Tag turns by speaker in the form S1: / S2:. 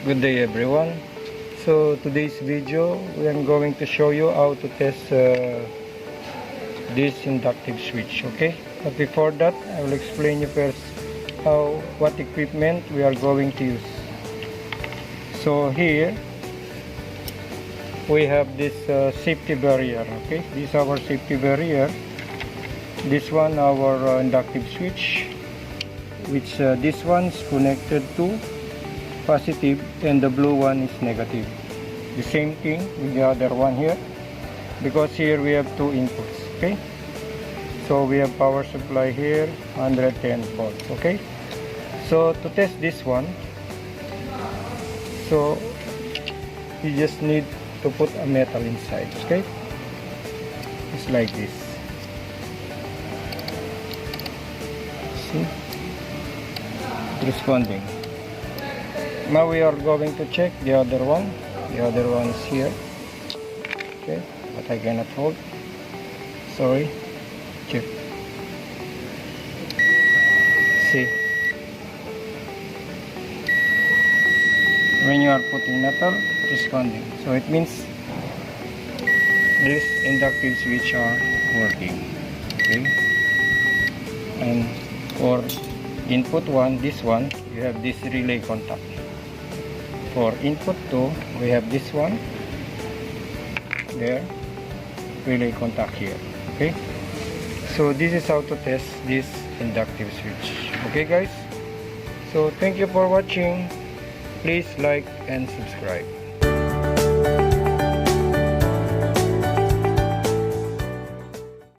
S1: Good day everyone. So today's video we are going to show you how to test this inductive switch. Okay, but before that I will explain you first what equipment we are going to use. So here we have this safety barrier. Okay, this is our safety barrier. This one our inductive switch, which this one is connected to positive and the blue one is negative. The same thing with the other one here, because here we have two inputs. Okay, so we have power supply here 110 volts. Okay, so to test this one, so you just need to put a metal inside. Okay, it's like this. See, responding. Now we are going to check the other one. The other one is here. Okay, but I cannot hold. Sorry. Check. See, when you are putting metal, responding. So it means this inductive switch are working. Okay, and for input 1, this one, you have this relay contact. For input 2, we have this one there, relay contact here. Okay, so this is how to test this inductive switch. Okay guys, so thank you for watching. Please like and subscribe.